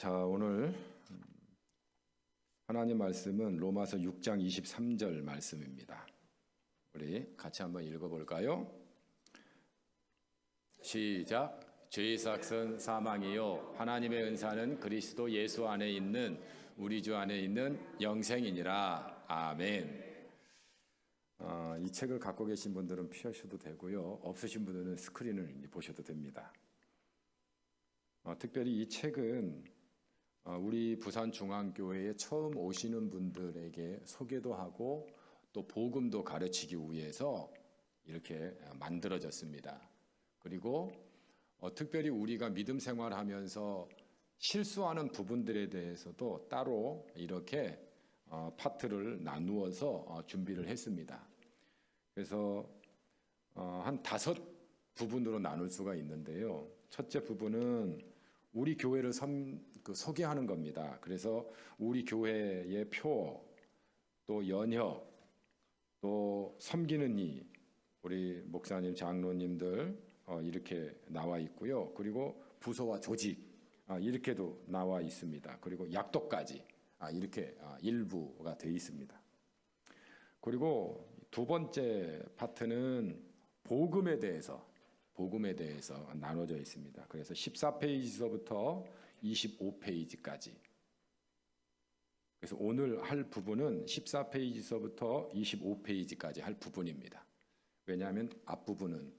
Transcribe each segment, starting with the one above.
자, 오늘 하나님 말씀은 로마서 6장 23절 말씀입니다. 우리 같이 한번 읽어볼까요? 시작. 죄의 삭은 사망이요 하나님의 은사는 그리스도 예수 안에 있는 우리 주 안에 있는 영생이니라. 아멘. 이 책을 갖고 계신 분들은 피하셔도 되고요, 없으신 분들은 스크린을 보셔도 됩니다. 특별히 이 책은 우리 부산중앙교회에 처음 오시는 분들에게 소개도 하고 또 복음도 가르치기 위해서 이렇게 만들어졌습니다. 그리고 특별히 우리가 믿음 생활하면서 실수하는 부분들에 대해서도 따로 이렇게 파트를 나누어서 준비를 했습니다. 그래서 한 5부분으로 나눌 수가 있는데요. 첫째 부분은 우리 교회를 소개하는 겁니다. 그래서 우리 교회의 표, 또 연협, 또 섬기는 이, 우리 목사님, 장로님들 이렇게 나와 있고요. 그리고 부서와 조직 이렇게도 나와 있습니다. 그리고 약도까지 이렇게 일부가 되어 있습니다. 그리고 두 번째 파트는 복음에 대해서 나눠져 있습니다. 그래서 14페이지서부터 25페이지까지. 그래서 오늘 할 부분은 14페이지서부터 25페이지까지 할 부분입니다. 왜냐하면 앞부분은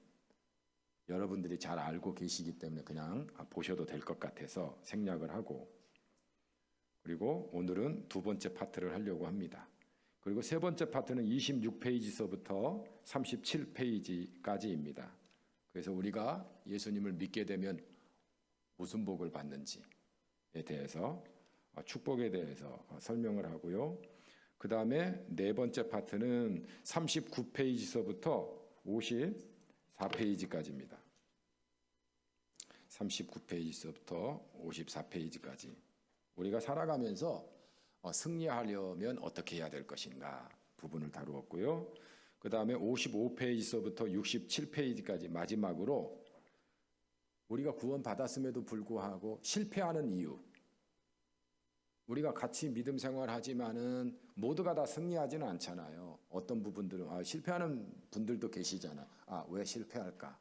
여러분들이 잘 알고 계시기 때문에 그냥 보셔도 될 것 같아서 생략을 하고, 그리고 오늘은 두 번째 파트를 하려고 합니다. 그리고 세 번째 파트는 26페이지서부터 37페이지까지입니다. 그래서 우리가 예수님을 믿게 되면 무슨 복을 받는지에 대해서, 축복에 대해서 설명을 하고요. 그 다음에 네 번째 파트는 39페이지서부터 54페이지까지입니다. 39페이지서부터 54페이지까지. 우리가 살아가면서 승리하려면 어떻게 해야 될 것인가 부분을 다루었고요. 그 다음에 55페이지서부터 67페이지까지 마지막으로 우리가 구원받았음에도 불구하고 실패하는 이유, 우리가 같이 믿음 생활하지만은 모두가 다 승리하지는 않잖아요. 어떤 부분들은 실패하는 분들도 계시잖아. 왜 실패할까?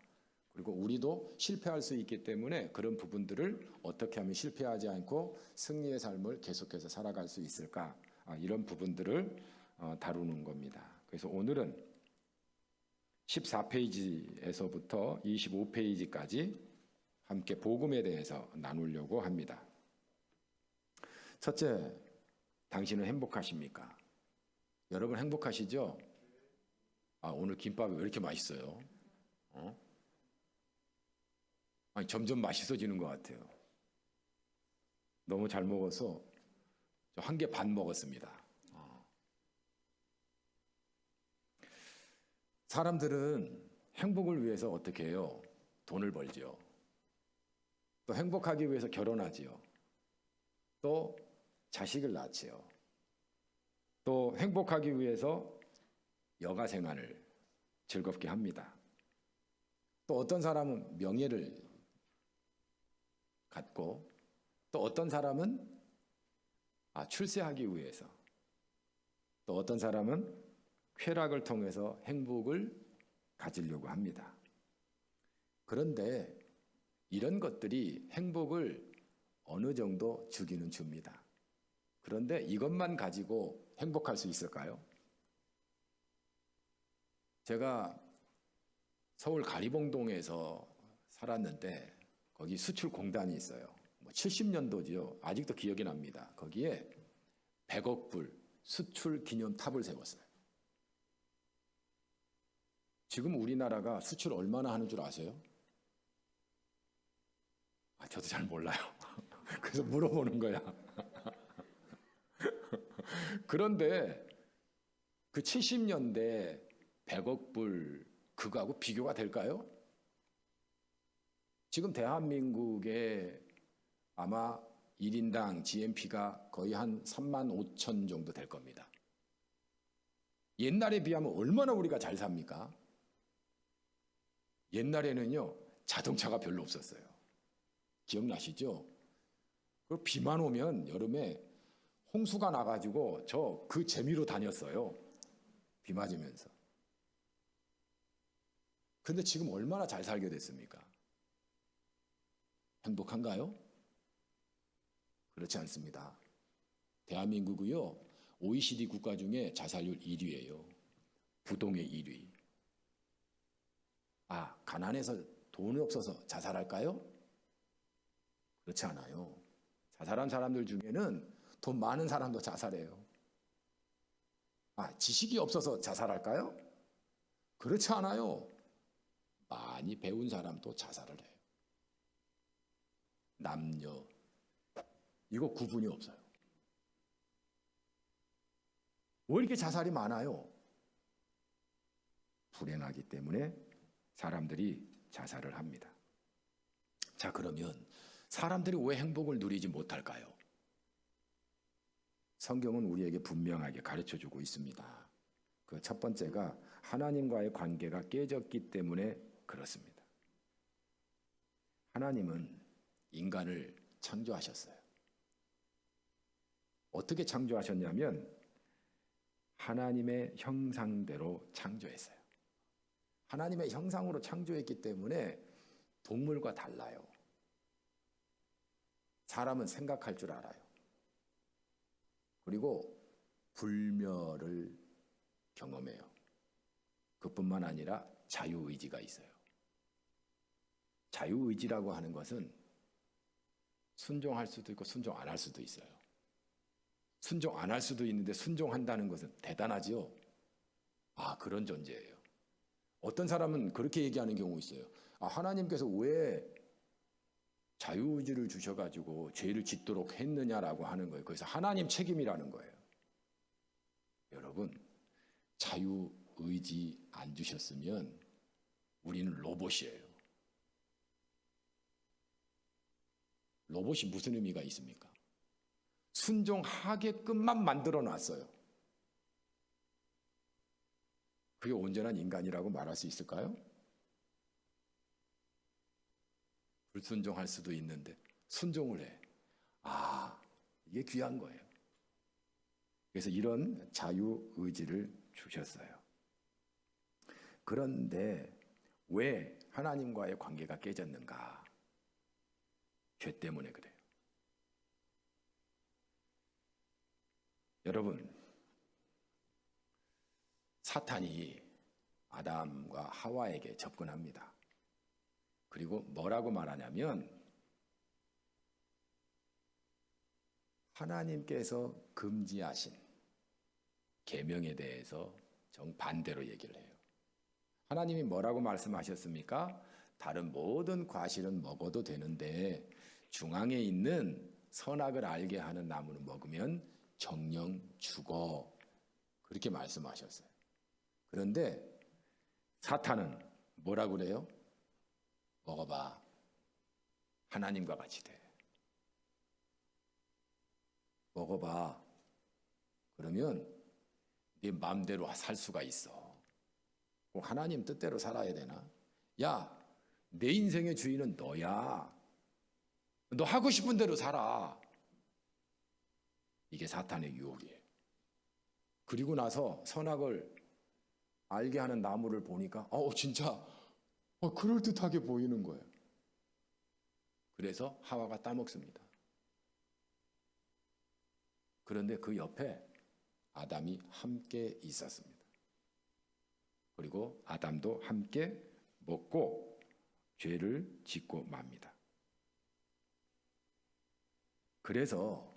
그리고 우리도 실패할 수 있기 때문에 그런 부분들을 어떻게 하면 실패하지 않고 승리의 삶을 계속해서 살아갈 수 있을까? 이런 부분들을 다루는 겁니다. 그래서 오늘은 14페이지에서부터 25페이지까지 함께 복음에 대해서 나누려고 합니다. 첫째, 당신은 행복하십니까? 여러분 행복하시죠? 오늘 김밥이 왜 이렇게 맛있어요? 점점 맛있어지는 것 같아요. 너무 잘 먹어서 저 1개 반 먹었습니다. 사람들은 행복을 위해서 어떻게 해요? 돈을 벌죠. 또 행복하기 위해서 결혼하지요. 또 자식을 낳지요. 또 행복하기 위해서 여가 생활을 즐겁게 합니다. 또 어떤 사람은 명예를 갖고, 또 어떤 사람은 출세하기 위해서, 또 어떤 사람은 쾌락을 통해서 행복을 가지려고 합니다. 그런데 이런 것들이 행복을 어느 정도 주기는 줍니다. 그런데 이것만 가지고 행복할 수 있을까요? 제가 서울 가리봉동에서 살았는데 거기 수출공단이 있어요. 70년도죠. 아직도 기억이 납니다. 거기에 100억 불 수출 기념탑을 세웠어요. 지금 우리나라가 수출 얼마나 하는 줄 아세요? 저도 잘 몰라요. 그래서 물어보는 거야. 그런데 그 70년대 100억 불 그거하고 비교가 될까요? 지금 대한민국의 아마 1인당 GNP가 거의 한 3만 5천 정도 될 겁니다. 옛날에 비하면 얼마나 우리가 잘 삽니까? 옛날에는요, 자동차가 별로 없었어요. 기억나시죠? 그리고 비만 오면 여름에 홍수가 나가지고 저 그 재미로 다녔어요. 비 맞으면서. 근데 지금 얼마나 잘 살게 됐습니까? 행복한가요? 그렇지 않습니다. 대한민국이요, OECD 국가 중에 자살률 1위예요. 부동의 1위. 아, 가난해서 돈이 없어서 자살할까요? 그렇지 않아요. 자살한 사람들 중에는 돈 많은 사람도 자살해요. 아, 지식이 없어서 자살할까요? 그렇지 않아요. 많이 배운 사람도 자살을 해요. 남녀, 이거 구분이 없어요. 왜 이렇게 자살이 많아요? 불행하기 때문에 사람들이 자살을 합니다. 자, 그러면 사람들이 왜 행복을 누리지 못할까요? 성경은 우리에게 분명하게 가르쳐주고 있습니다. 그 첫 번째가 하나님과의 관계가 깨졌기 때문에 그렇습니다. 하나님은 인간을 창조하셨어요. 어떻게 창조하셨냐면 하나님의 형상대로 창조했어요. 하나님의 형상으로 창조했기 때문에 동물과 달라요. 사람은 생각할 줄 알아요. 그리고 불멸을 경험해요. 그뿐만 아니라 자유의지가 있어요. 자유의지라고 하는 것은 순종할 수도 있고 순종 안 할 수도 있어요. 순종 안 할 수도 있는데 순종한다는 것은 대단하지요. 아, 그런 존재예요. 어떤 사람은 그렇게 얘기하는 경우 있어요. 아, 하나님께서 왜 자유의지를 주셔가지고 죄를 짓도록 했느냐라고 하는 거예요. 그래서 하나님 책임이라는 거예요. 여러분, 자유의지 안 주셨으면 우리는 로봇이에요. 로봇이 무슨 의미가 있습니까? 순종하게끔만 만들어 놨어요. 그게 온전한 인간이라고 말할 수 있을까요? 불순종할 수도 있는데 순종을 해. 아, 이게 귀한 거예요. 그래서 이런 자유의지를 주셨어요. 그런데 왜 하나님과의 관계가 깨졌는가? 죄 때문에 그래요. 여러분, 사탄이 아담과 하와에게 접근합니다. 그리고 뭐라고 말하냐면 하나님께서 금지하신 계명에 대해서 정반대로 얘기를 해요. 하나님이 뭐라고 말씀하셨습니까? 다른 모든 과실은 먹어도 되는데 중앙에 있는 선악을 알게 하는 나무는 먹으면 정령 죽어. 그렇게 말씀하셨어요. 그런데 사탄은 뭐라고 그래요? 먹어봐. 하나님과 같이 돼. 먹어봐. 그러면 네 마음대로 살 수가 있어. 하나님 뜻대로 살아야 되나? 야, 내 인생의 주인은 너야. 너 하고 싶은 대로 살아. 이게 사탄의 유혹이에요. 그리고 나서 선악을 알게 하는 나무를 보니까 진짜 그럴듯하게 보이는 거예요. 그래서 하와가 따먹습니다. 그런데 그 옆에 아담이 함께 있었습니다. 그리고 아담도 함께 먹고 죄를 짓고 맙니다. 그래서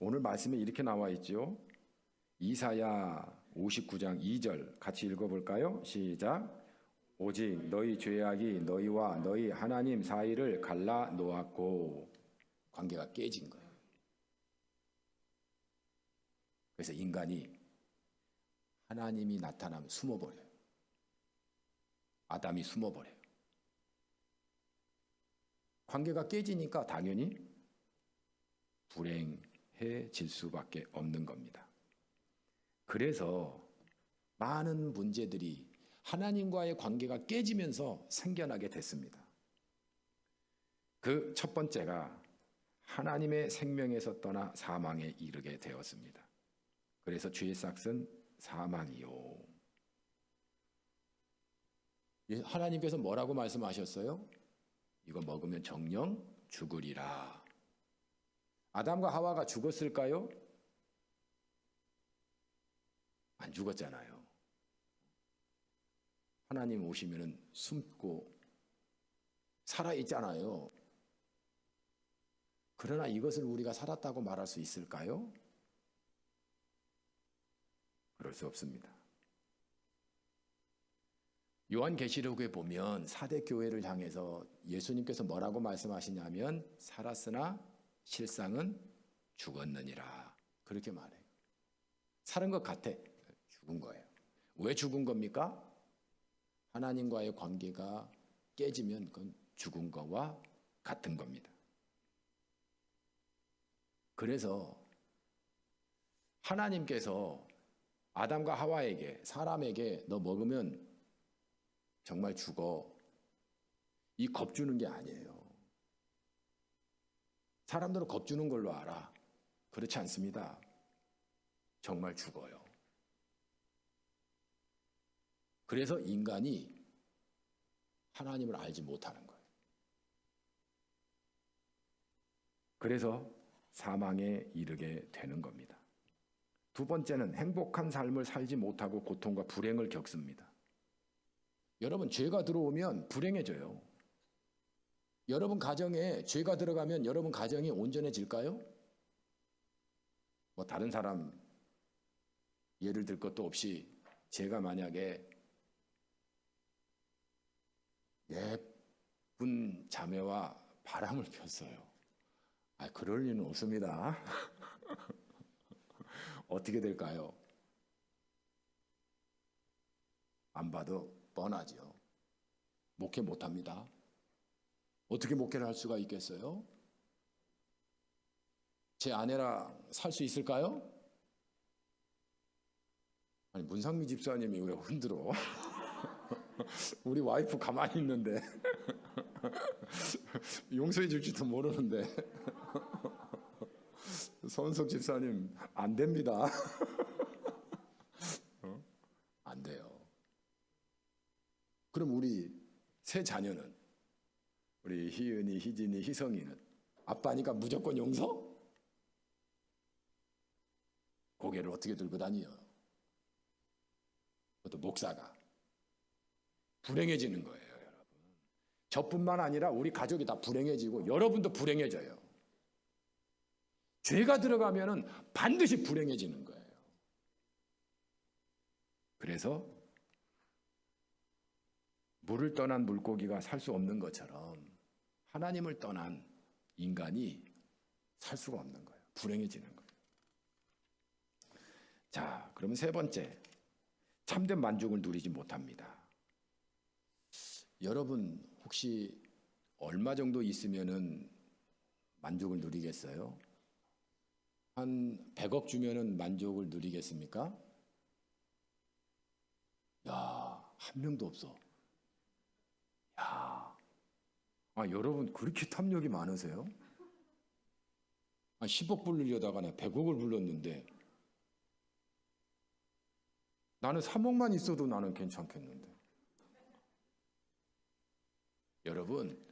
오늘 말씀에 이렇게 나와 있죠. 이사야 59장 2절 같이 읽어볼까요? 시작. 오직 너희 죄악이 너희와 너희 하나님 사이를 갈라 놓았고. 관계가 깨진 거예요. 그래서 인간이 하나님이 나타나면 숨어버려요. 아담이 숨어버려요. 관계가 깨지니까 당연히 불행해질 수밖에 없는 겁니다. 그래서 많은 문제들이 하나님과의 관계가 깨지면서 생겨나게 됐습니다. 그 첫 번째가 하나님의 생명에서 떠나 사망에 이르게 되었습니다. 그래서 죄의 삭은 사망이요. 하나님께서 뭐라고 말씀하셨어요? 이거 먹으면 정령 죽으리라. 아담과 하와가 죽었을까요? 안 죽었잖아요. 하나님 오시면은 숨고 살아있잖아요. 그러나 이것을 우리가 살았다고 말할 수 있을까요? 그럴 수 없습니다. 요한계시록에 보면 사대 교회를 향해서 예수님께서 뭐라고 말씀하시냐면 살았으나 실상은 죽었느니라. 그렇게 말해요. 살은 것 같아. 죽은 거예요. 왜 죽은 겁니까? 하나님과의 관계가 깨지면 그건 죽은 거와 같은 겁니다. 그래서 하나님께서 아담과 하와에게, 사람에게 너 먹으면 정말 죽어, 이 겁주는 게 아니에요. 사람들은 겁주는 걸로 알아. 그렇지 않습니다. 정말 죽어요. 그래서 인간이 하나님을 알지 못하는 거예요. 그래서 사망에 이르게 되는 겁니다. 두 번째는 행복한 삶을 살지 못하고 고통과 불행을 겪습니다. 여러분, 죄가 들어오면 불행해져요. 여러분 가정에 죄가 들어가면 여러분 가정이 온전해질까요? 뭐 다른 사람 예를 들 것도 없이 제가 만약에 예쁜 자매와 바람을 폈어요. 그럴 리는 없습니다. 어떻게 될까요? 안 봐도 뻔하죠. 목회 못합니다. 어떻게 목회를 할 수가 있겠어요? 제 아내랑 살 수 있을까요? 아니, 문상미 집사님이 왜 흔들어? 우리 와이프 가만히 있는데 용서해 줄지도 모르는데 손석 집사님 안 됩니다. 안 돼요. 그럼 우리 세 자녀는, 우리 희은이, 희진이, 희성이는 아빠니까 무조건 용서? 고개를 어떻게 들고 다니요? 그것도 목사가 불행해지는 거예요, 여러분. 저뿐만 아니라 우리 가족이 다 불행해지고 여러분도 불행해져요. 죄가 들어가면은 반드시 불행해지는 거예요. 그래서 물을 떠난 물고기가 살 수 없는 것처럼 하나님을 떠난 인간이 살 수가 없는 거예요. 불행해지는 거예요. 자, 그러면 세 번째, 참된 만족을 누리지 못합니다. 여러분 혹시 얼마 정도 있으면은 만족을 누리겠어요? 한 100억 주면은 만족을 누리겠습니까? 야, 한 명도 없어. 야, 여러분 그렇게 탐욕이 많으세요? 10억 불리려다가 내가 100억을 불렀는데 나는 3억만 있어도 나는 괜찮겠는데. 여러분,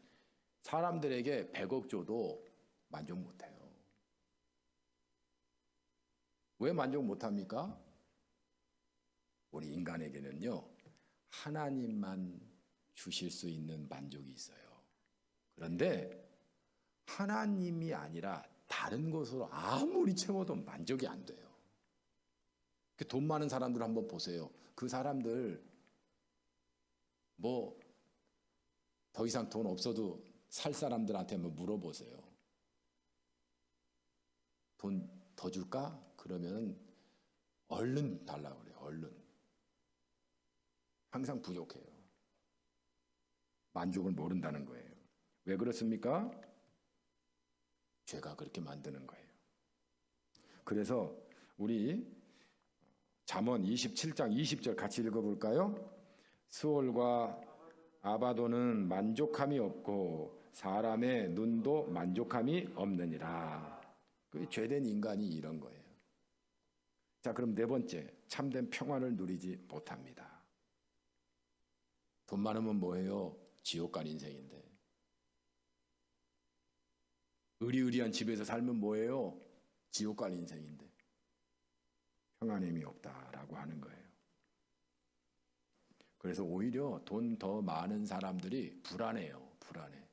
사람들에게 100억 줘도 만족 못해요. 왜 만족 못합니까? 우리 인간에게는요, 하나님만 주실 수 있는 만족이 있어요. 그런데 하나님이 아니라 다른 것으로 아무리 채워도 만족이 안 돼요. 돈 많은 사람들 한번 보세요. 그 사람들 뭐 더 이상 돈 없어도 살 사람들한테 한번 물어보세요. 돈 더 줄까? 그러면 얼른 달라고 그래요. 얼른. 항상 부족해요. 만족을 모른다는 거예요. 왜 그렇습니까? 죄가 그렇게 만드는 거예요. 그래서 우리 잠언 27장 20절 같이 읽어볼까요? 스올과 아바도는 만족함이 없고 사람의 눈도 만족함이 없느니라. 그 죄된 인간이 이런 거예요. 자, 그럼 네 번째, 참된 평안을 누리지 못합니다. 돈 많으면 뭐예요? 지옥 갈 인생인데. 의리의리한 집에서 살면 뭐예요? 지옥 갈 인생인데. 평안함이 없다라고 하는 거예요. 그래서 오히려 돈 더 많은 사람들이 불안해요. 불안해.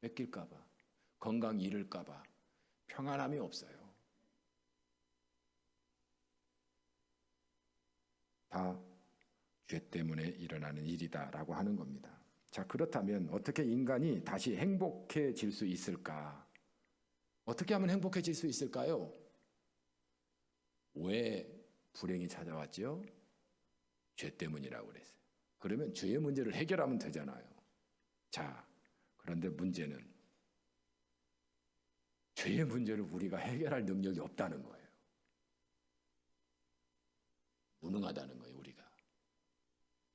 뺏길까 봐. 건강 잃을까 봐. 평안함이 없어요. 다 죄 때문에 일어나는 일이다라고 하는 겁니다. 자, 그렇다면 어떻게 인간이 다시 행복해질 수 있을까? 어떻게 하면 행복해질 수 있을까요? 왜 불행이 찾아왔죠? 죄 때문이라고 그랬어요. 그러면 죄의 문제를 해결하면 되잖아요. 자, 그런데 문제는 죄의 문제를 우리가 해결할 능력이 없다는 거예요. 무능하다는 거예요,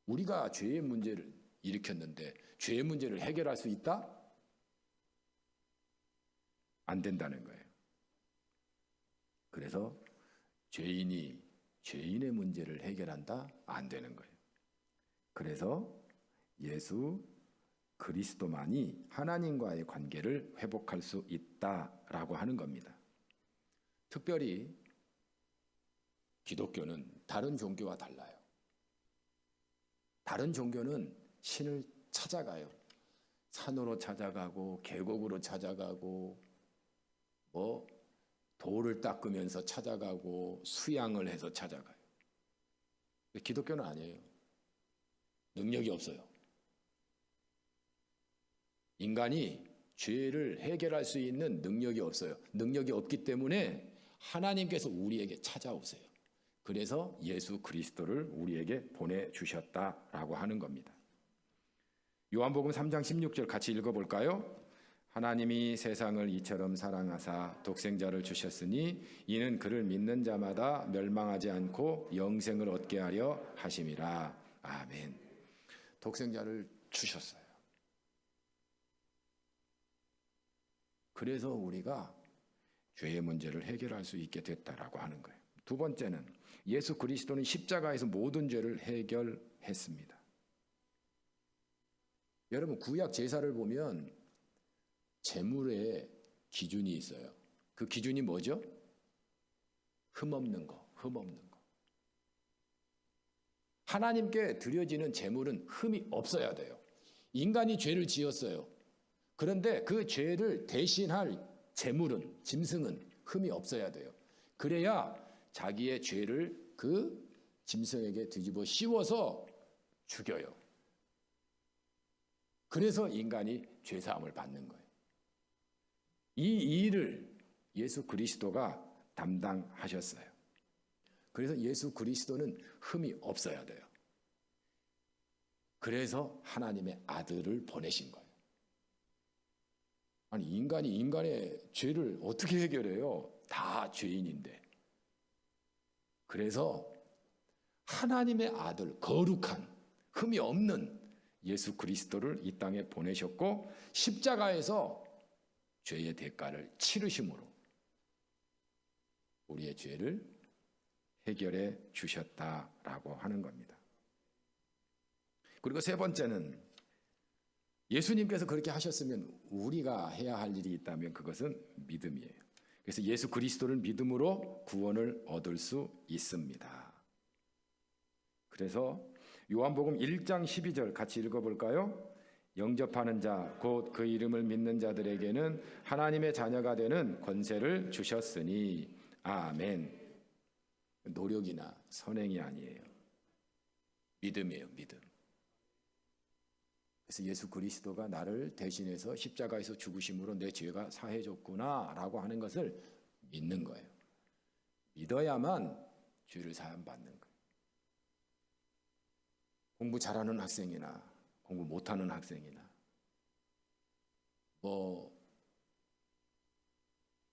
우리가 죄의 문제를 일으켰는데 죄의 문제를 해결할 수 있다? 안 된다는 거예요. 그래서 죄인이 죄인의 문제를 해결한다? 안 되는 거예요. 그래서 예수 그리스도만이 하나님과의 관계를 회복할 수 있다라고 하는 겁니다. 특별히 기독교는 다른 종교와 달라요. 다른 종교는 신을 찾아가요. 산으로 찾아가고 계곡으로 찾아가고 돌을 닦으면서 찾아가고 수양을 해서 찾아가요. 기독교는 아니에요. 능력이 없어요. 인간이 죄를 해결할 수 있는 능력이 없어요. 능력이 없기 때문에 하나님께서 우리에게 찾아오세요. 그래서 예수 그리스도를 우리에게 보내주셨다라고 하는 겁니다. 요한복음 3장 16절 같이 읽어볼까요? 하나님이 세상을 이처럼 사랑하사 독생자를 주셨으니 이는 그를 믿는 자마다 멸망하지 않고 영생을 얻게 하려 하심이라. 아멘. 독생자를 주셨어요. 그래서 우리가 죄의 문제를 해결할 수 있게 됐다라고 하는 거예요. 두 번째는 예수 그리스도는 십자가에서 모든 죄를 해결했습니다. 여러분, 구약 제사를 보면 제물에 기준이 있어요. 그 기준이 뭐죠? 흠없는 거. 하나님께 드려지는 제물은 흠이 없어야 돼요. 인간이 죄를 지었어요. 그런데 그 죄를 대신할 제물은, 짐승은 흠이 없어야 돼요. 그래야 자기의 죄를 그 짐승에게 뒤집어 씌워서 죽여요. 그래서 인간이 죄사함을 받는 거예요. 이 일을 예수 그리스도가 담당하셨어요. 그래서 예수 그리스도는 흠이 없어야 돼요. 그래서 하나님의 아들을 보내신 거예요. 아니, 인간이 인간의 죄를 어떻게 해결해요? 다 죄인인데. 그래서 하나님의 아들, 거룩한, 흠이 없는 예수 그리스도를 이 땅에 보내셨고 십자가에서 죄의 대가를 치르심으로 우리의 죄를 해결해 주셨다라고 하는 겁니다. 그리고 세 번째는 예수님께서 그렇게 하셨으면 우리가 해야 할 일이 있다면 그것은 믿음이에요. 그래서 예수 그리스도를 믿음으로 구원을 얻을 수 있습니다. 그래서 요한복음 1장 12절 같이 읽어볼까요? 영접하는 자, 곧 그 이름을 믿는 자들에게는 하나님의 자녀가 되는 권세를 주셨으니 아멘. 노력이나 선행이 아니에요. 믿음이에요, 믿음. 그래서 예수 그리스도가 나를 대신해서 십자가에서 죽으심으로 내 죄가 사해졌구나 라고 하는 것을 믿는 거예요. 믿어야만 죄를 사함받는 거예요. 공부 잘하는 학생이나 공부 못하는 학생이나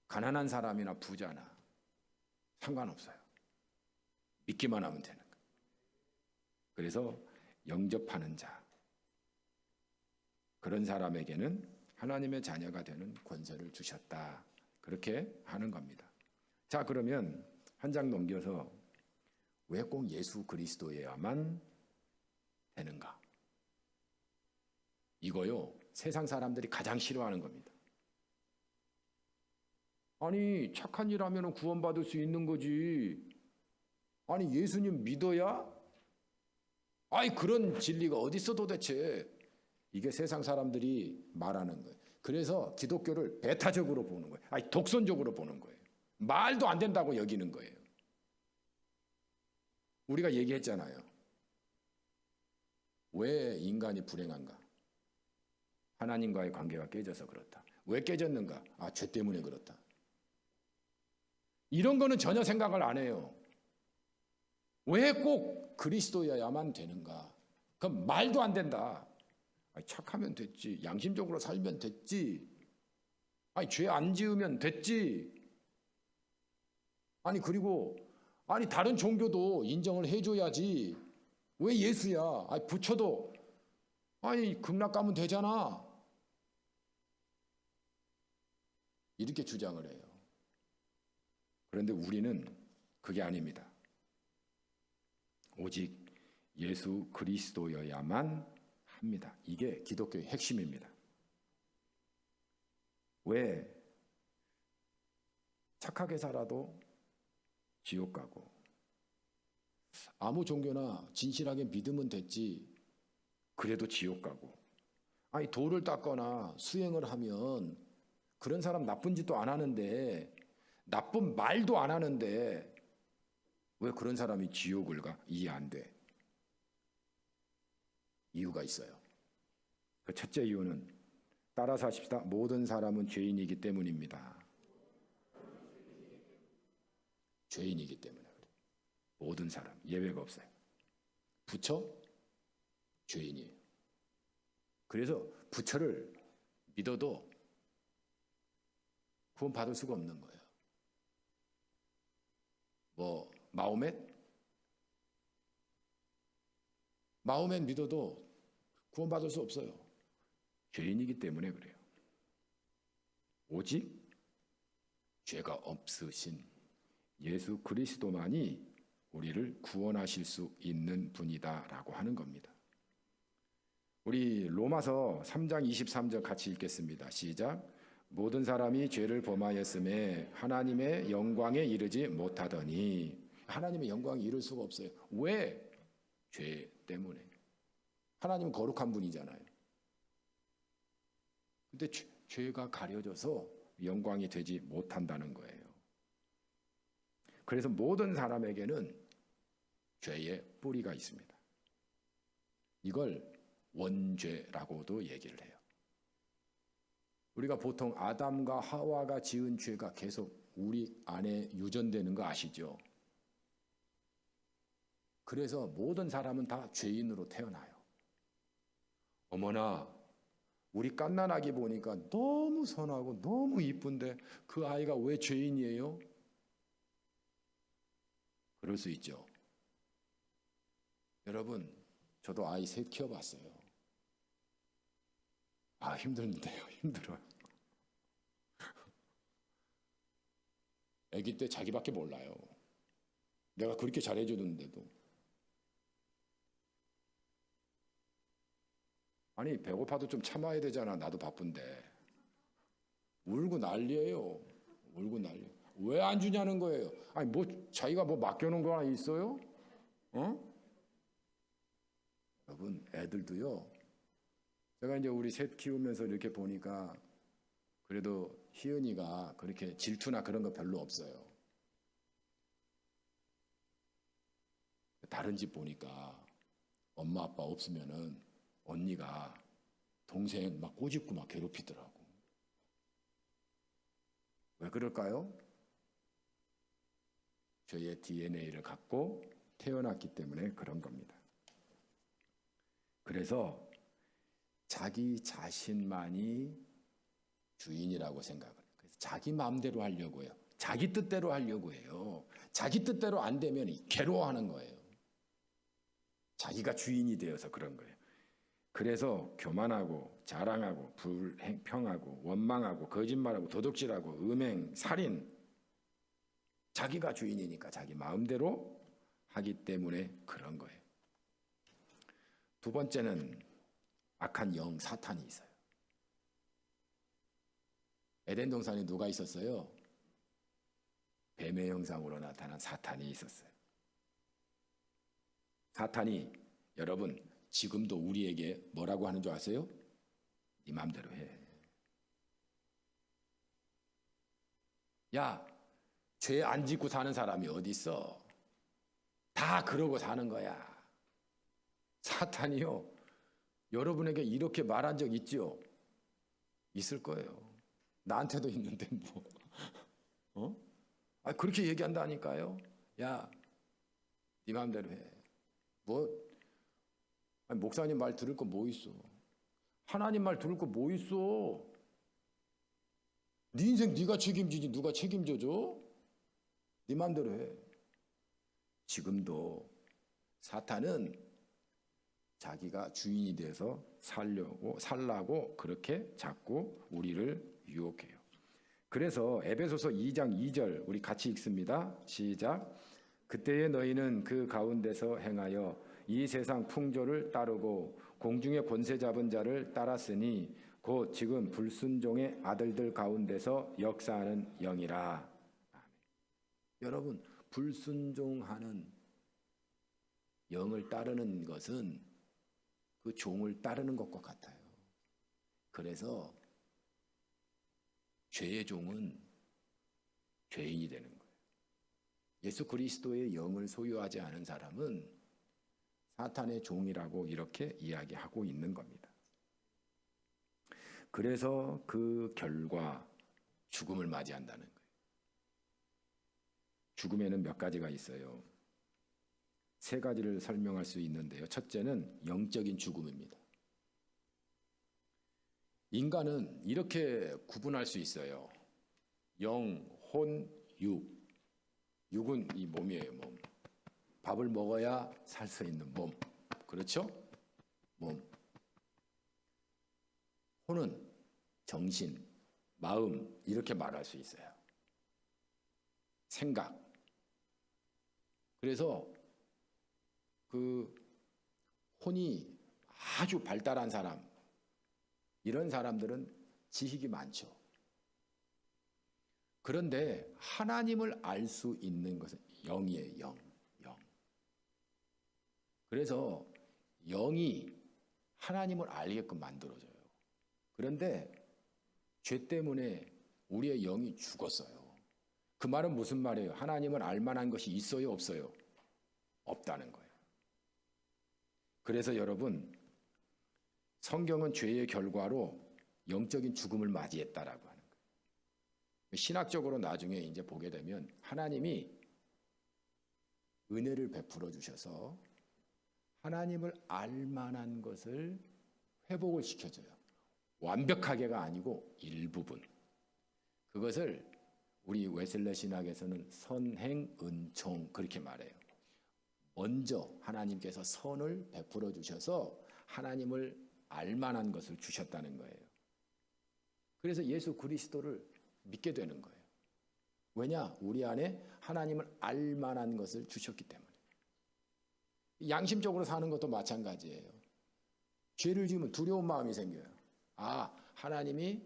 가난한 사람이나 부자나 상관없어요. 믿기만 하면 되는 거예요. 그래서 영접하는 자, 그런 사람에게는 하나님의 자녀가 되는 권세를 주셨다. 그렇게 하는 겁니다. 자, 그러면 한 장 넘겨서 왜 꼭 예수 그리스도여야만 되는가? 이거요, 세상 사람들이 가장 싫어하는 겁니다. 아니, 착한 일 하면 구원받을 수 있는 거지. 아니, 예수님 믿어야? 아니, 그런 진리가 어디 있어 도대체? 이게 세상 사람들이 말하는 거예요. 그래서 기독교를 배타적으로 보는 거예요. 아니, 독선적으로 보는 거예요. 말도 안 된다고 여기는 거예요. 우리가 얘기했잖아요. 왜 인간이 불행한가? 하나님과의 관계가 깨져서 그렇다. 왜 깨졌는가? 아, 죄 때문에 그렇다. 이런 거는 전혀 생각을 안 해요. 왜 꼭 그리스도여야만 되는가? 그럼 말도 안 된다. 아니, 착하면 됐지. 양심적으로 살면 됐지. 아니, 죄 안 지으면 됐지. 아니, 그리고 아니, 다른 종교도 인정을 해줘야지. 왜 예수야? 아니, 부처도 아니, 극락 가면 되잖아. 이렇게 주장을 해요. 그런데 우리는 그게 아닙니다. 오직 예수 그리스도여야만 합니다. 이게 기독교의 핵심입니다. 왜 착하게 살아도 지옥 가고 아무 종교나 진실하게 믿으면 됐지 그래도 지옥 가고, 아니 도를 닦거나 수행을 하면 그런 사람 나쁜 짓도 안 하는데 나쁜 말도 안 하는데 왜 그런 사람이 지옥을 가? 이해 안 돼. 이유가 있어요. 그 첫째 이유는 따라서 하십시다. 모든 사람은 죄인이기 때문입니다. 죄인이기 때문에 그래요. 모든 사람 예외가 없어요. 부처 죄인이에요. 그래서 부처를 믿어도 구원 받을 수가 없는 거예요. 뭐 마호멧 믿어도 구원 받을 수 없어요. 죄인이기 때문에 그래요. 오직 죄가 없으신 예수 그리스도만이 우리를 구원하실 수 있는 분이다라고 하는 겁니다. 우리 로마서 3장 23절 같이 읽겠습니다. 시작. 모든 사람이 죄를 범하였음에 하나님의 영광에 이르지 못하더니. 하나님의 영광에 이를 수가 없어요. 왜? 죄 때문에. 하나님은 거룩한 분이잖아요. 근데 죄가 가려져서 영광이 되지 못한다는 거예요. 그래서 모든 사람에게는 죄의 뿌리가 있습니다. 이걸 원죄라고도 얘기를 해요. 우리가 보통 아담과 하와가 지은 죄가 계속 우리 안에 유전되는 거 아시죠? 그래서 모든 사람은 다 죄인으로 태어나요. 어머나, 우리 갓난아기 보니까 너무 선하고 너무 이쁜데 그 아이가 왜 죄인이에요? 그럴 수 있죠. 여러분, 저도 아이 셋 키워봤어요. 아, 힘든데요. 힘들어요. 아기 때 자기밖에 몰라요. 내가 그렇게 잘해주는데도. 아니, 배고파도 좀 참아야 되잖아. 나도 바쁜데. 울고 난리예요. 울고 난리. 왜 안 주냐는 거예요. 아니, 뭐 자기가 뭐 맡겨놓은 거 하나 있어요? 여러분, 애들도요. 제가 이제 우리 셋 키우면서 이렇게 보니까 그래도 희은이가 그렇게 질투나 그런 거 별로 없어요. 다른 집 보니까 엄마 아빠 없으면은 언니가 동생 막 꼬집고 막 괴롭히더라고. 왜 그럴까요? 저의 DNA를 갖고 태어났기 때문에 그런 겁니다. 그래서 자기 자신만이 주인이라고 생각을 해요. 그래서 자기 마음대로 하려고 해요. 자기 뜻대로 하려고 해요. 자기 뜻대로 안 되면 괴로워하는 거예요. 자기가 주인이 되어서 그런 거예요. 그래서 교만하고 자랑하고 불평하고 원망하고 거짓말하고 도둑질하고 음행, 살인, 자기가 주인이니까 자기 마음대로 하기 때문에 그런 거예요. 두 번째는 악한 영 사탄이 있어요. 에덴 동산에 누가 있었어요? 뱀의 형상으로 나타난 사탄이 있었어요. 사탄이 여러분 지금도 우리에게 뭐라고 하는 줄 아세요? 네 맘대로 해. 야, 죄 안 짓고 사는 사람이 어디 있어? 다 그러고 사는 거야. 사탄이요. 여러분에게 이렇게 말한 적 있죠? 있을 거예요. 나한테도 있는데 뭐. 그렇게 얘기한다니까요. 야, 네 마음대로 해. 목사님 말 들을 거 뭐 있어? 하나님 말 들을 거 뭐 있어? 네 인생 네가 책임지지 누가 책임져줘? 네 마음대로 해. 지금도 사탄은 자기가 주인이 돼서 살라고 그렇게 자꾸 우리를 유혹해요. 그래서 에베소서 2장 2절 우리 같이 읽습니다. 시작. 그때에 너희는 그 가운데서 행하여 이 세상 풍조를 따르고 공중의 권세 잡은 자를 따랐으니 곧 지금 불순종의 아들들 가운데서 역사하는 영이라. 여러분, 불순종하는 영을 따르는 것은 그 종을 따르는 것과 같아요. 그래서 죄의 종은 죄인이 되는 거예요. 예수 그리스도의 영을 소유하지 않은 사람은 사탄의 종이라고 이렇게 이야기하고 있는 겁니다. 그래서 그 결과 죽음을 맞이한다는 거예요. 죽음에는 몇 가지가 있어요. 세 가지를 설명할 수 있는데요. 첫째는 영적인 죽음입니다. 인간은 이렇게 구분할 수 있어요. 영, 혼, 육. 육은 이 몸이에요, 몸. 밥을 먹어야 살 수 있는 몸. 그렇죠? 몸. 혼은 정신, 마음 이렇게 말할 수 있어요. 생각. 그래서 그 혼이 아주 발달한 사람, 이런 사람들은 지식이 많죠. 그런데 하나님을 알 수 있는 것은 영이에요. 영. 그래서 영이 하나님을 알게끔 만들어져요. 그런데 죄 때문에 우리의 영이 죽었어요. 그 말은 무슨 말이에요? 하나님을 알 만한 것이 있어요, 없어요? 없다는 거예요. 그래서 여러분, 성경은 죄의 결과로 영적인 죽음을 맞이했다라고 하는 거예요. 신학적으로 나중에 이제 보게 되면 하나님이 은혜를 베풀어 주셔서 하나님을 알 만한 것을 회복을 시켜줘요. 완벽하게가 아니고 일부분. 그것을 우리 웨슬레 신학에서는 선행, 은총 그렇게 말해요. 먼저 하나님께서 선을 베풀어 주셔서 하나님을 알 만한 것을 주셨다는 거예요. 그래서 예수 그리스도를 믿게 되는 거예요. 왜냐? 우리 안에 하나님을 알 만한 것을 주셨기 때문에. 양심적으로 사는 것도 마찬가지예요. 죄를 지으면 두려운 마음이 생겨요. 아, 하나님이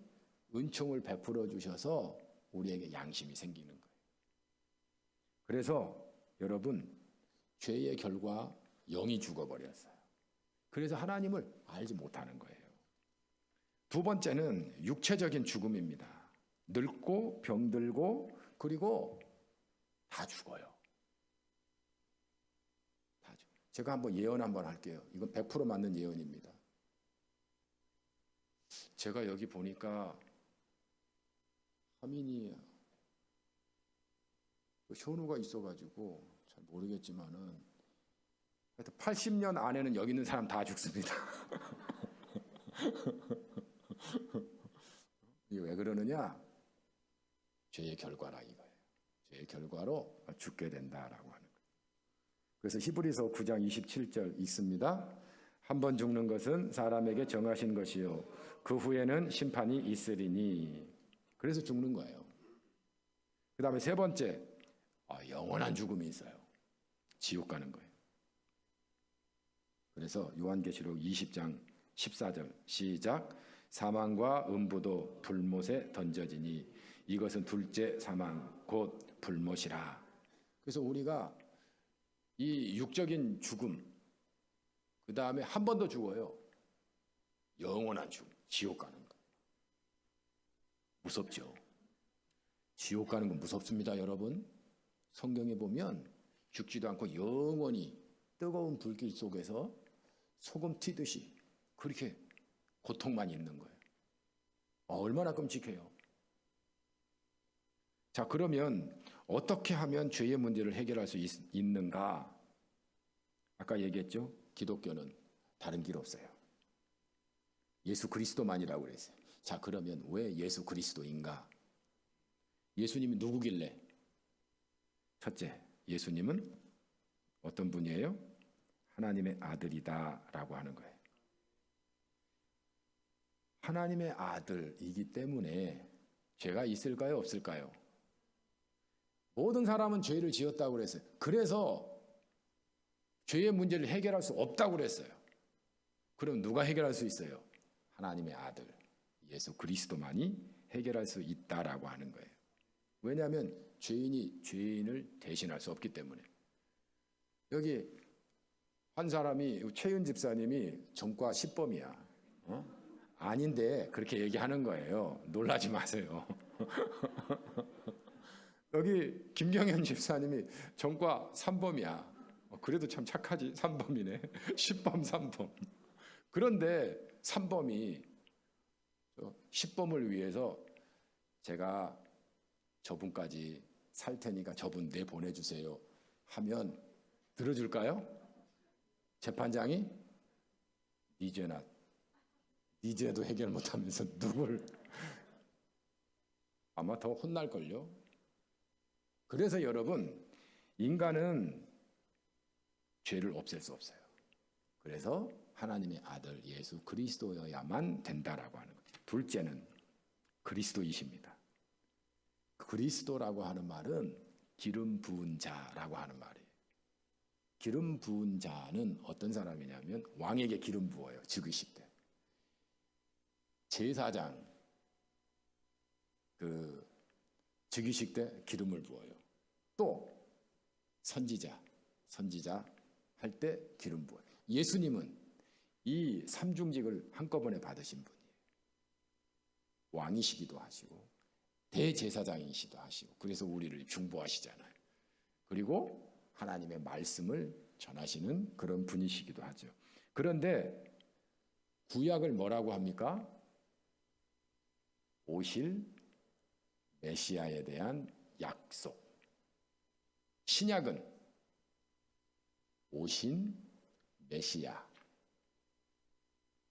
은총을 베풀어 주셔서 우리에게 양심이 생기는 거예요. 그래서 여러분, 죄의 결과 영이 죽어버렸어요. 그래서 하나님을 알지 못하는 거예요. 두 번째는 육체적인 죽음입니다. 늙고 병들고 그리고 다 죽어요. 다 죽어요. 제가 한번 예언 한번 할게요. 이건 100% 맞는 예언입니다. 제가 여기 보니까 하민이 현우가 있어가지고 잘 모르겠지만은 80년 안에는 여기 있는 사람 다 죽습니다. 이게 왜 그러느냐? 죄의 결과라 이거예요. 죄의 결과로 죽게 된다라고 하는 거예요. 그래서 히브리서 9장 27절 읽습니다. 한 번 죽는 것은 사람에게 정하신 것이요 그 후에는 심판이 있으리니. 그래서 죽는 거예요. 그 다음에 세 번째, 영원한 죽음이 있어요. 지옥 가는 거예요. 그래서 요한계시록 20장 14절 시작. 사망과 음부도 불못에 던져지니 이것은 둘째 사망 곧 불못이라. 그래서 우리가 이 육적인 죽음, 그 다음에 한 번 더 죽어요. 영원한 죽음, 지옥 가는 거. 무섭죠? 지옥 가는 건 무섭습니다, 여러분. 성경에 보면 죽지도 않고 영원히 뜨거운 불길 속에서 소금 튀듯이 그렇게 고통만 있는 거예요. 얼마나 끔찍해요. 자, 그러면 어떻게 하면 죄의 문제를 해결할 수 있는가? 아까 얘기했죠? 기독교는 다른 길 없어요. 예수 그리스도만이라고 그랬어요. 자, 그러면 왜 예수 그리스도인가? 예수님이 누구길래? 첫째, 예수님은 어떤 분이에요? 하나님의 아들이다라고 하는 거예요. 하나님의 아들이기 때문에 죄가 있을까요? 없을까요? 모든 사람은 죄를 지었다고 그랬어요. 그래서 죄의 문제를 해결할 수 없다고 그랬어요. 그럼 누가 해결할 수 있어요? 하나님의 아들 예수 그리스도만이 해결할 수 있다라고 하는 거예요. 왜냐하면 죄인이 죄인을 대신할 수 없기 때문에. 여기 한 사람이 최윤 집사님이 전과 10범이야. 아닌데 그렇게 얘기하는 거예요. 놀라지 마세요. 여기 김경현 집사님이 전과 3범이야. 그래도 참 착하지. 3범이네. 10범 3범. 그런데 3범이 10범을 위해서 제가 저분까지 살 테니까 저분 내보내주세요 하면 들어줄까요? 재판장이 네 죄나 네 죄도 해결 못하면서 누굴, 아마 더 혼날걸요. 그래서 여러분, 인간은 죄를 없앨 수 없어요. 그래서 하나님의 아들 예수 그리스도여야만 된다라고 하는 거예요. 둘째는 그리스도이십니다. 그리스도라고 하는 말은 기름 부은 자라고 하는 말이에요. 기름 부은 자는 어떤 사람이냐면 왕에게 기름 부어요. 즉위식 때. 제사장 즉위식 때 기름을 부어요. 또 선지자 할 때 기름 부어요. 예수님은 이 삼중직을 한꺼번에 받으신 분이에요. 왕이시기도 하시고 대제사장이시기도 하시고, 그래서 우리를 중보하시잖아요. 그리고 하나님의 말씀을 전하시는 그런 분이시기도 하죠. 그런데 구약을 뭐라고 합니까? 오실 메시아에 대한 약속. 신약은 오신 메시아.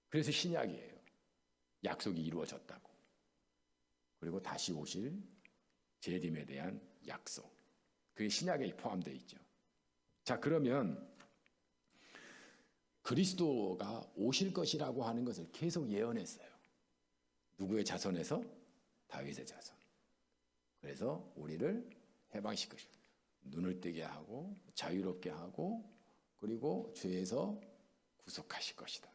그래서 신약이에요. 약속이 이루어졌다고. 그리고 다시 오실 재림에 대한 약속. 그게 신약에 포함되어 있죠. 자, 그러면 그리스도가 오실 것이라고 하는 것을 계속 예언했어요. 누구의 자손에서? 다윗의 자손. 그래서 우리를 해방시키시고 눈을 뜨게 하고 자유롭게 하고 그리고 죄에서 구속하실 것이다.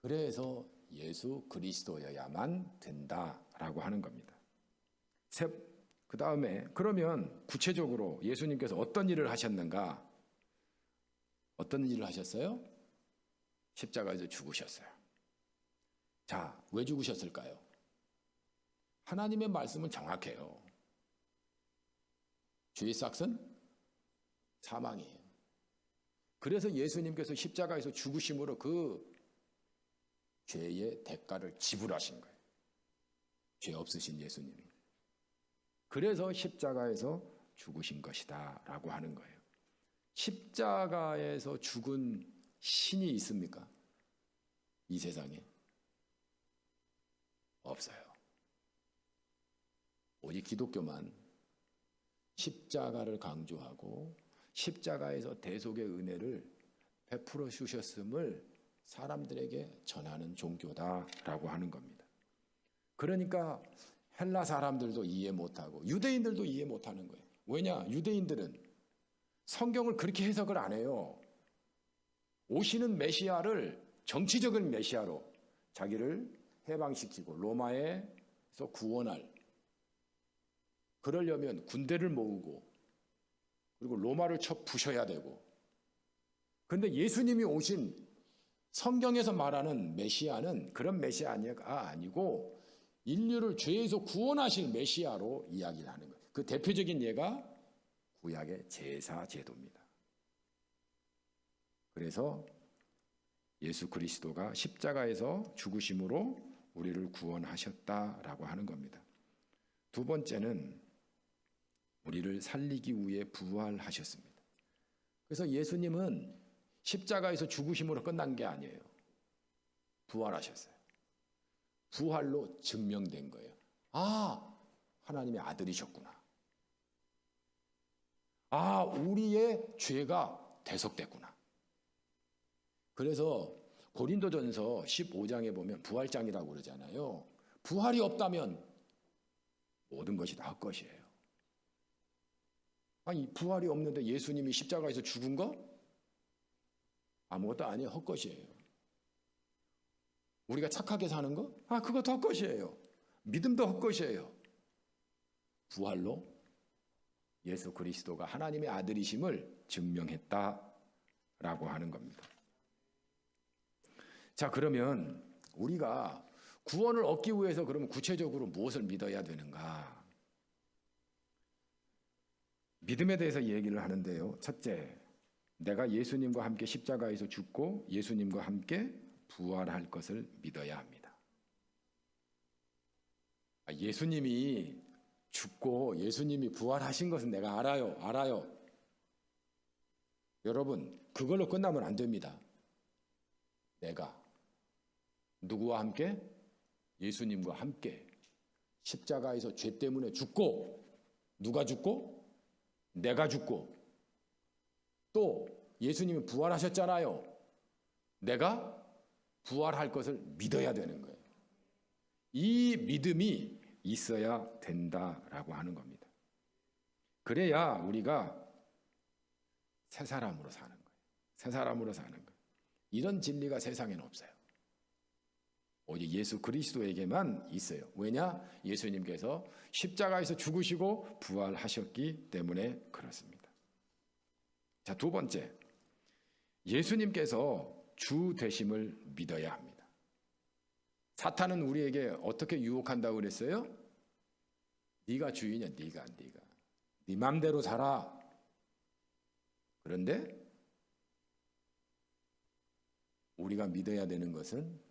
그래서 예수 그리스도여야만 된다라고 하는 겁니다. 그 다음에 그러면 구체적으로 예수님께서 어떤 일을 하셨는가? 어떤 일을 하셨어요? 십자가에서 죽으셨어요. 자, 왜 죽으셨을까요? 하나님의 말씀은 정확해요. 죄의 삭은 사망이에요. 그래서 예수님께서 십자가에서 죽으심으로 그 죄의 대가를 지불하신 거예요. 죄 없으신 예수님이. 그래서 십자가에서 죽으신 것이다 라고 하는 거예요. 십자가에서 죽은 신이 있습니까? 이 세상에? 없어요. 오직 기독교만 십자가를 강조하고 십자가에서 대속의 은혜를 베풀어 주셨음을 사람들에게 전하는 종교다라고 하는 겁니다. 그러니까 헬라 사람들도 이해 못하고 유대인들도 이해 못하는 거예요. 왜냐? 유대인들은 성경을 그렇게 해석을 안 해요. 오시는 메시아를 정치적인 메시아로 자기를 해방시키고 로마에서 구원할, 그러려면 군대를 모으고 그리고 로마를 쳐 부셔야 되고, 그런데 예수님이 오신 성경에서 말하는 메시아는 그런 메시아가 아니고 인류를 죄에서 구원하실 메시아로 이야기를 하는 거예요. 그 대표적인 예가 구약의 제사 제도입니다. 그래서 예수 그리스도가 십자가에서 죽으심으로 우리를 구원하셨다라고 하는 겁니다. 두 번째는 우리를 살리기 위해 부활하셨습니다. 그래서 예수님은 십자가에서 죽으심으로 끝난 게 아니에요. 부활하셨어요. 부활로 증명된 거예요. 아, 하나님의 아들이셨구나. 아, 우리의 죄가 대속됐구나. 그래서 고린도전서 15장에 보면 부활장이라고 그러잖아요. 부활이 없다면 모든 것이 다 헛것이에요. 아니, 부활이 없는데 예수님이 십자가에서 죽은 거? 아무것도 아니에요. 헛것이에요. 우리가 착하게 사는 거? 아, 그것도 헛것이에요. 믿음도 헛것이에요. 부활로 예수 그리스도가 하나님의 아들이심을 증명했다라고 하는 겁니다. 자, 그러면 우리가 구원을 얻기 위해서 그러면 구체적으로 무엇을 믿어야 되는가? 믿음에 대해서 얘기를 하는데요. 첫째, 내가 예수님과 함께 십자가에서 죽고 예수님과 함께 부활할 것을 믿어야 합니다. 예수님이 죽고 예수님이 부활하신 것은 내가 알아요. 여러분, 그걸로 끝나면 안 됩니다. 내가 누구와 함께? 예수님과 함께 십자가에서 죄 때문에 죽고, 누가 죽고? 내가 죽고, 또 예수님이 부활하셨잖아요. 내가 부활할 것을 믿어야 되는 거예요. 이 믿음이 있어야 된다라고 하는 겁니다. 그래야 우리가 새 사람으로 사는 거예요. 새 사람으로 사는 거예요. 이런 진리가 세상에는 없어요. 오직 예수 그리스도에게만 있어요. 왜냐? 예수님께서 십자가에서 죽으시고 부활하셨기 때문에 그렇습니다. 자, 두 번째, 예수님께서 주 되심을 믿어야 합니다. 사탄은 우리에게 어떻게 유혹한다고 그랬어요? 네가 주인이야. 네가 네 맘대로 살아. 그런데 우리가 믿어야 되는 것은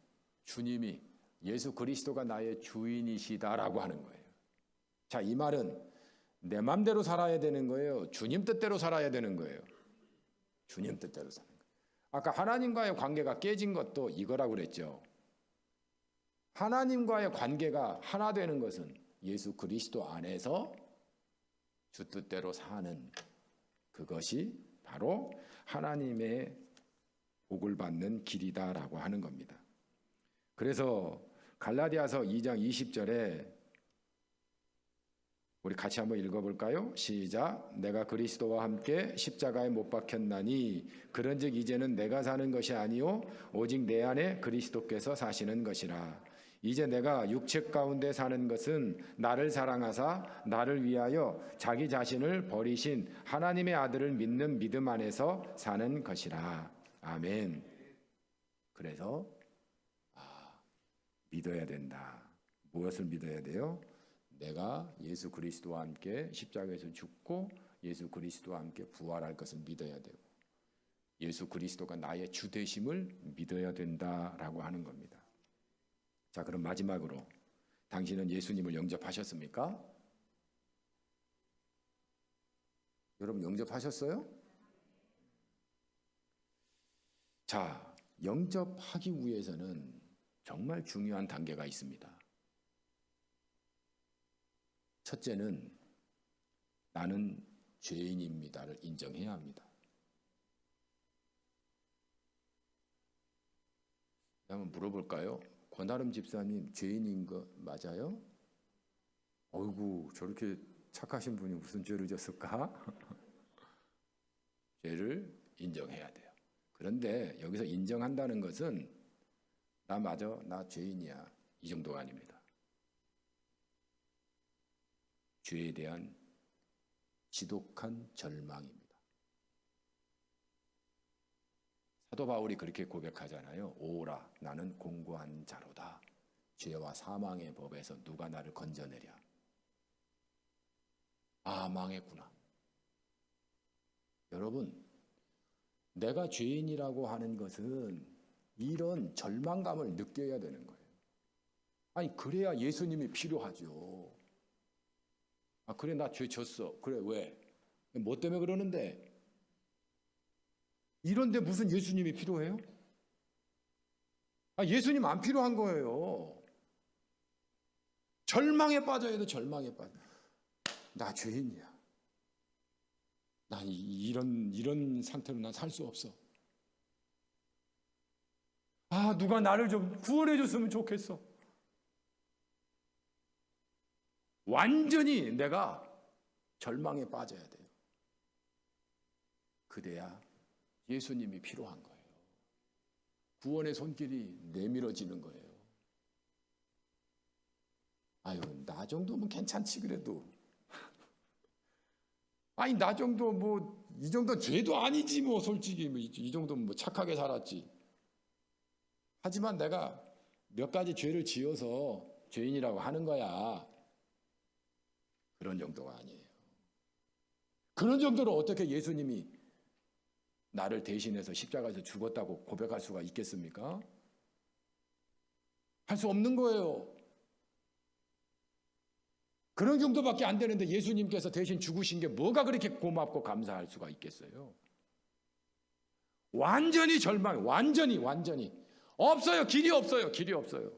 주님이, 예수 그리스도가 나의 주인이시다라고 하는 거예요. 자, 이 말은 내 맘대로 살아야 되는 거예요? 주님 뜻대로 살아야 되는 거예요? 주님 뜻대로 사는 거예요. 아까 하나님과의 관계가 깨진 것도 이거라고 그랬죠. 하나님과의 관계가 하나 되는 것은 예수 그리스도 안에서 주 뜻대로 사는, 그것이 바로 하나님의 복을 받는 길이다라고 하는 겁니다. 그래서 갈라디아서 2장 20절에 우리 같이 한번 읽어볼까요? 시작. 내가 그리스도와 함께 십자가에 못 박혔나니 그런즉 이제는 내가 사는 것이 아니요 오직 내 안에 그리스도께서 사시는 것이라. 이제 내가 육체 가운데 사는 것은 나를 사랑하사 나를 위하여 자기 자신을 버리신 하나님의 아들을 믿는 믿음 안에서 사는 것이라. 아멘. 그래서 믿어야 된다. 무엇을 믿어야 돼요? 내가 예수 그리스도와 함께 십자가에서 죽고 예수 그리스도와 함께 부활할 것을 믿어야 되고, 예수 그리스도가 나의 주 되심을 믿어야 된다라고 하는 겁니다. 자, 그럼 마지막으로 당신은 예수님을 영접하셨습니까? 여러분 영접하셨어요? 자, 영접하기 위해서는 정말 중요한 단계가 있습니다. 첫째는 나는 죄인입니다를 인정해야 합니다. 한번 물어볼까요? 권하름 집사님 죄인인 거 맞아요? 어이구, 저렇게 착하신 분이 무슨 죄를 졌을까? 죄를 인정해야 돼요. 그런데 여기서 인정한다는 것은 나 맞아, 나 죄인이야, 이 정도가 아닙니다. 죄에 대한 지독한 절망입니다. 사도 바울이 그렇게 고백하잖아요. 오라, 나는 공고한 자로다. 죄와 사망의 법에서 누가 나를 건져내랴. 아, 망했구나. 여러분, 내가 죄인이라고 하는 것은 이런 절망감을 느껴야 되는 거예요. 아니, 그래야 예수님이 필요하죠. 아, 그래, 나 죄 졌어. 그래, 왜? 뭐 때문에 그러는데? 이런데 무슨 예수님이 필요해요? 아, 예수님 안 필요한 거예요. 절망에 빠져야 돼, 절망에 빠져. 나 죄인이야. 난 이런 상태로 난 살 수 없어. 아, 누가 나를 좀 구원해 줬으면 좋겠어. 완전히 내가 절망에 빠져야 돼요. 그래야 예수님이 필요한 거예요. 구원의 손길이 내밀어지는 거예요. 아유, 나 정도면 괜찮지 그래도. 아니, 나 정도 뭐 이 정도 죄도 아니지 뭐 솔직히 이 정도면 뭐 착하게 살았지. 하지만 내가 몇 가지 죄를 지어서 죄인이라고 하는 거야. 그런 정도가 아니에요. 그런 정도로 어떻게 예수님이 나를 대신해서 십자가에서 죽었다고 고백할 수가 있겠습니까? 할 수 없는 거예요. 그런 정도밖에 안 되는데 예수님께서 대신 죽으신 게 뭐가 그렇게 고맙고 감사할 수가 있겠어요? 완전히 절망, 완전히 없어요. 길이 없어요. 길이 없어요.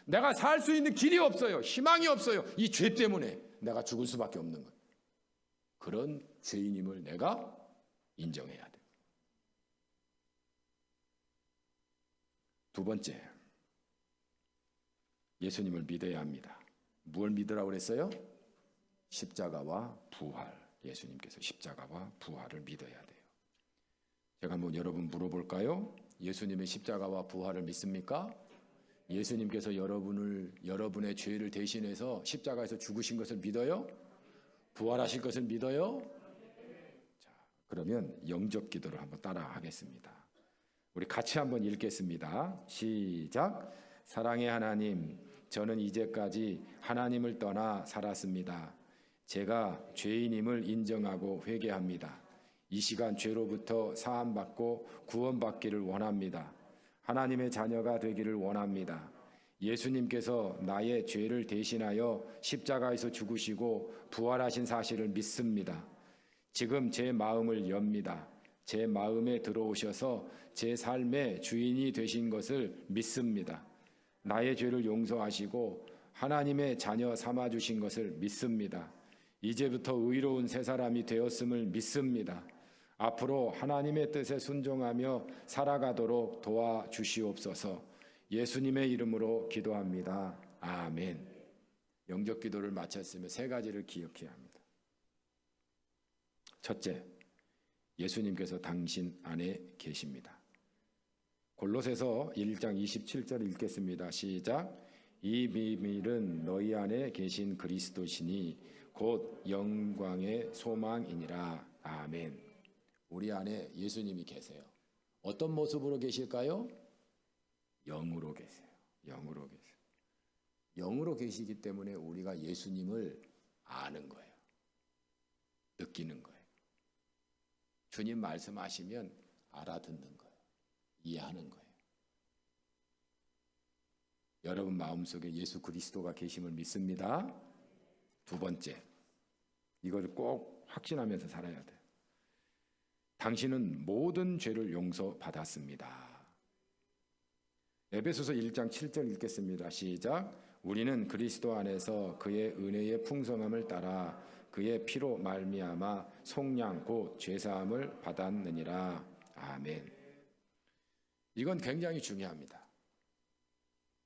내가 살 수 있는 길이 없어요. 희망이 없어요. 이 죄 때문에 내가 죽을 수밖에 없는 거예요. 그런 죄인임을 내가 인정해야 돼요. 두 번째, 예수님을 믿어야 합니다. 무엇을 믿으라고 그랬어요? 십자가와 부활. 예수님께서 십자가와 부활을 믿어야 돼요. 제가 한번 여러분 물어볼까요? 예수님의 십자가와 부활을 믿습니까? 예수님께서 여러분의 죄를 대신해서 십자가에서 죽으신 것을 믿어요? 부활하실 것을 믿어요? 자, 그러면 영접 기도를 한번 따라 하겠습니다. 우리 같이 한번 읽겠습니다. 시작. 사랑의 하나님, 저는 이제까지 하나님을 떠나 살았습니다. 제가 죄인임을 인정하고 회개합니다. 이 시간 죄로부터 사함받고 구원받기를 원합니다. 하나님의 자녀가 되기를 원합니다. 예수님께서 나의 죄를 대신하여 십자가에서 죽으시고 부활하신 사실을 믿습니다. 지금 제 마음을 엽니다. 제 마음에 들어오셔서 제 삶의 주인이 되신 것을 믿습니다. 나의 죄를 용서하시고 하나님의 자녀 삼아주신 것을 믿습니다. 이제부터 의로운 새 사람이 되었음을 믿습니다. 앞으로 하나님의 뜻에 순종하며 살아가도록 도와주시옵소서. 예수님의 이름으로 기도합니다. 아멘. 영접 기도를 마쳤으면 세 가지를 기억해야 합니다. 첫째, 예수님께서 당신 안에 계십니다. 골로새서 1장 27절 읽겠습니다. 시작. 이 비밀은 너희 안에 계신 그리스도시니 곧 영광의 소망이니라. 아멘. 우리 안에 예수님이 계세요. 어떤 모습으로 계실까요? 영으로 계세요. 영으로 계세요. 영으로 계시기 때문에 우리가 예수님을 아는 거예요. 느끼는 거예요. 주님 말씀하시면 알아듣는 거예요. 이해하는 거예요. 여러분 마음속에 예수 그리스도가 계심을 믿습니다. 두 번째, 이걸 꼭 확신하면서 살아야 돼요. 당신은 모든 죄를 용서받았습니다. 에베소서 1장 7절 읽겠습니다. 시작. 우리는 그리스도 안에서 그의 은혜의 풍성함을 따라 그의 피로 말미암아 속량 곧 죄사함을 받았느니라. 아멘. 이건 굉장히 중요합니다.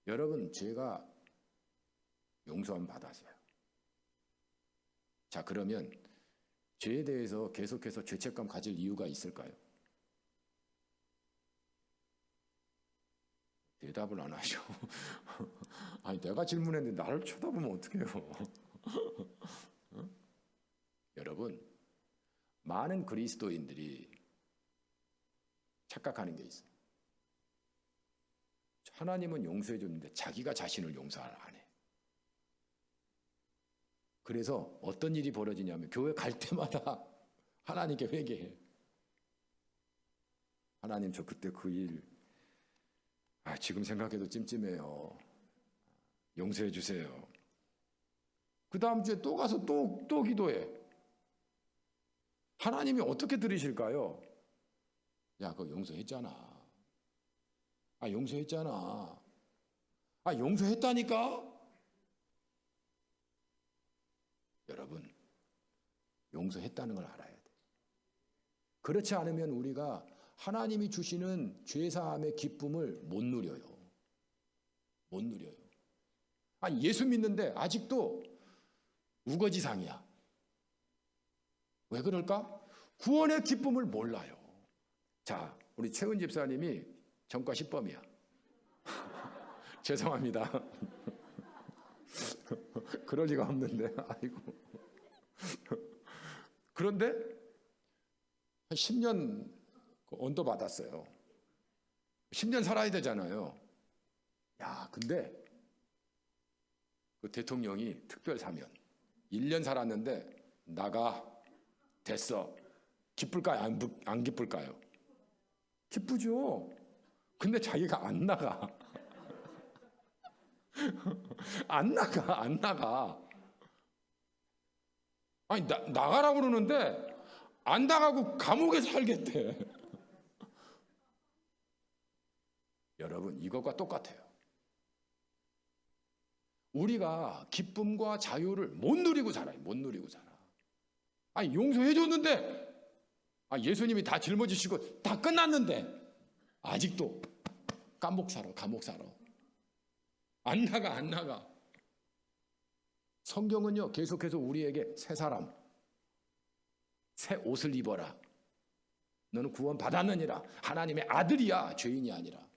여러분, 죄가 용서함 받았어요. 자, 그러면 죄에 대해서 계속해서 죄책감 가질 이유가 있을까요? 대답을 안 하죠. 아니, 내가 질문했는데 나를 쳐다보면 어떡해요? 여러분, 많은 그리스도인들이 착각하는 게 있어요. 하나님은 용서해 줬는데 자기가 자신을 용서 안 해. 그래서 어떤 일이 벌어지냐면 교회 갈 때마다 하나님께 회개해. 하나님, 저 그때 그 일 지금 생각해도 찜찜해요. 용서해 주세요. 그 다음 주에 또 가서 또 기도해. 하나님이 어떻게 들으실까요? 야, 그거 용서했잖아. 용서했잖아. 용서했다니까? 여러분, 용서했다는 걸 알아야 돼. 그렇지 않으면 우리가 하나님이 주시는 죄사함의 기쁨을 못 누려요. 못 누려요. 예수 믿는데 아직도 우거지상이야. 왜 그럴까? 구원의 기쁨을 몰라요. 자, 우리 최은 집사님이 전과 10범이야. 죄송합니다. 그럴 리가 없는데, 아이고. 그런데 한 10년 언도 받았어요. 10년 살아야 되잖아요. 야, 근데 그 대통령이 특별 사면 1년 살았는데 나가. 됐어. 기쁠까요? 안 기쁠까요? 기쁘죠. 근데 자기가 안 나가. 안 나가. 나가라고 그러는데 안 나가고 감옥에 살겠대. 여러분, 이것과 똑같아요. 우리가 기쁨과 자유를 못 누리고 살아요. 못 누리고 살아. 용서해 줬는데, 예수님이 다 짊어지시고 다 끝났는데 아직도 감옥 살아. 안 나가. 성경은요, 계속해서 우리에게 새 사람, 새 옷을 입어라. 너는 구원 받았느니라. 하나님의 아들이야, 죄인이 아니라.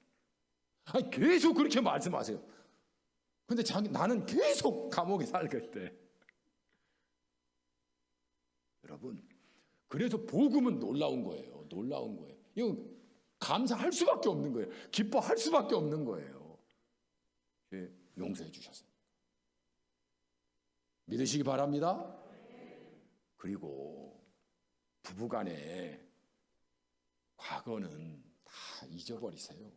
계속 그렇게 말씀하세요. 근데 나는 계속 감옥에 살겠대. 여러분, 그래서 복음은 놀라운 거예요. 이거 감사할 수밖에 없는 거예요. 기뻐할 수밖에 없는 거예요. 용서해 주셨어요. 믿으시기 바랍니다. 그리고 부부간에 과거는 다 잊어버리세요.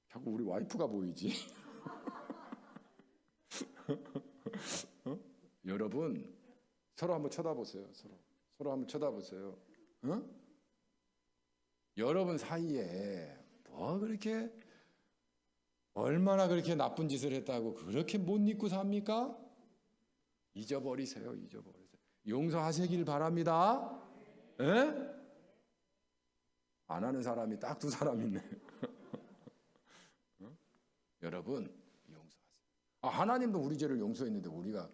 자꾸 우리 와이프가 보이지? 여러분, 서로 한번 쳐다보세요. 서로 한번 쳐다보세요. 여러분 사이에 그렇게 얼마나 그렇게 나쁜 짓을 했다고 그렇게 못 잊고 삽니까? 잊어버리세요. 용서하시길 바랍니다. 에? 안 하는 사람이 딱 2사람 있네. 여러분, 용서하세요. 하나님도 우리 죄를 용서했는데 우리가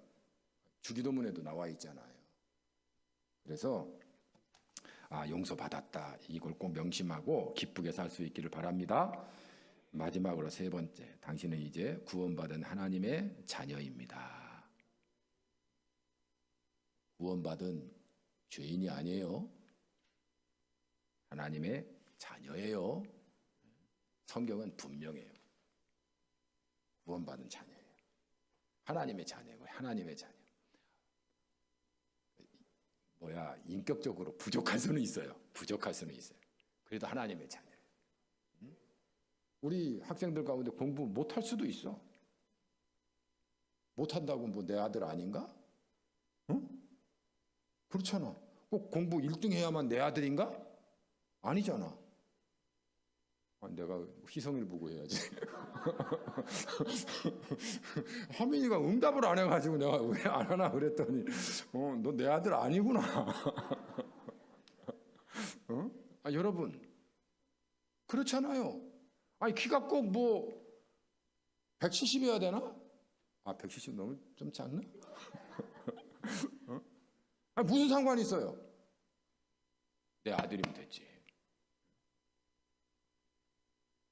주기도문에도 나와 있잖아요. 그래서 용서받았다. 이걸 꼭 명심하고 기쁘게 살 수 있기를 바랍니다. 마지막으로 3번째, 당신은 이제 구원받은 하나님의 자녀입니다. 구원받은 죄인이 아니에요. 하나님의 자녀예요. 성경은 분명해요. 구원받은 자녀예요. 하나님의 자녀예요. 하나님의 자녀. 인격적으로 부족할 수는 있어요. 그래도 하나님의 자녀예요. 우리 학생들 가운데 공부 못할 수도 있어. 못한다고 내 아들 아닌가? 응? 그렇잖아. 꼭 공부 1등 해야만 내 아들인가? 아니잖아. 내가 희성이를 보고 해야지. 하민이가 응답을 안 해가지고 내가 왜 안 하나 그랬더니 너 내 아들 아니구나. 여러분, 그렇잖아요. 아니 키가 꼭 뭐 170이어야 되나? 170 너무 좀 작나? 어? 아니, 무슨 상관이 있어요? 내 아들이면 됐지.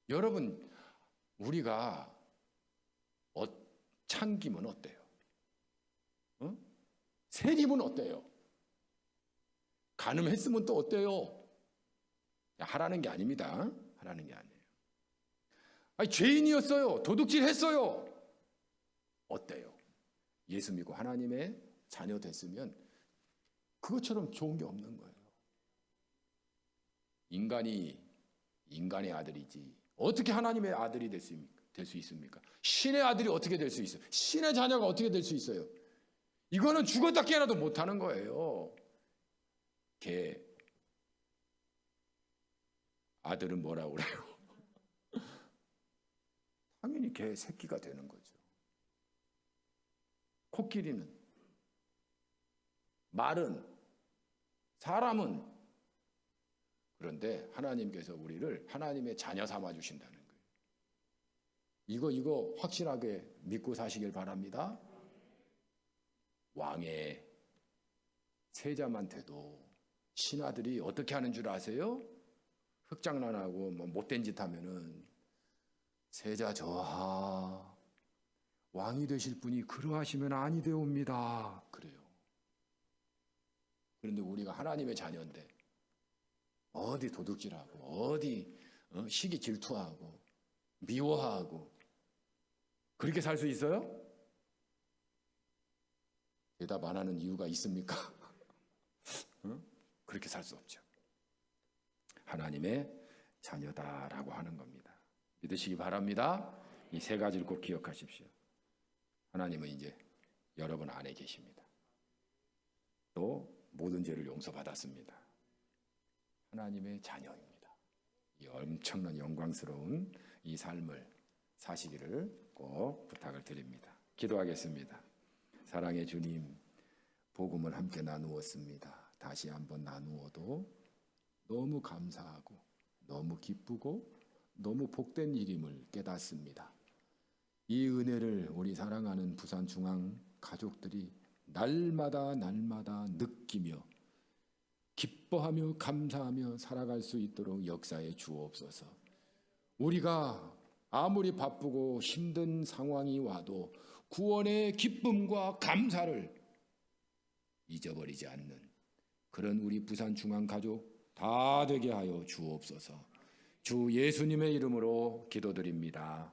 여러분, 우리가 참기면 어때요? 세리면 어때요? 간음했으면 또 어때요? 하라는 게 아닙니다. 하라는 게 아니에요. 아니, 죄인이었어요. 도둑질 했어요. 어때요? 예수 믿고 하나님의 자녀 됐으면 그것처럼 좋은 게 없는 거예요. 인간이 인간의 아들이지 어떻게 하나님의 아들이 될 수 있습니까? 신의 아들이 어떻게 될 수 있어요? 신의 자녀가 어떻게 될 수 있어요? 이거는 죽었다 깨어나도 못하는 거예요. 걔 아들은 뭐라고 그래요? 당연히 걔 새끼가 되는 거죠. 코끼리는, 말은, 사람은. 그런데 하나님께서 우리를 하나님의 자녀 삼아 주신다는 거예요. 이거 확실하게 믿고 사시길 바랍니다. 왕의 세자한테도 신하들이 어떻게 하는 줄 아세요? 흑장난하고 뭐 못된 짓 하면은 세자 저하 왕이 되실 분이 그러하시면 아니 되옵니다. 그래요. 그런데 우리가 하나님의 자녀인데 어디 도둑질하고 어디 시기 질투하고 미워하고 그렇게 살 수 있어요? 대답 안 하는 이유가 있습니까? 그렇게 살 수 없죠. 하나님의 자녀다라고 하는 겁니다. 믿으시기 바랍니다. 이 세 가지를 꼭 기억하십시오. 하나님은 이제 여러분 안에 계십니다. 또 모든 죄를 용서받았습니다. 하나님의 자녀입니다. 이 엄청난 영광스러운 이 삶을 사시기를 꼭 부탁을 드립니다. 기도하겠습니다. 사랑의 주님, 복음을 함께 나누었습니다. 다시 한번 나누어도 너무 감사하고 너무 기쁘고 너무 복된 일임을 깨닫습니다. 이 은혜를 우리 사랑하는 부산중앙 가족들이 날마다 느끼며 기뻐하며 감사하며 살아갈 수 있도록 역사해 주옵소서. 우리가 아무리 바쁘고 힘든 상황이 와도 구원의 기쁨과 감사를 잊어버리지 않는 그런 우리 부산중앙 가족 다 되게 하여 주옵소서. 주 예수님의 이름으로 기도드립니다.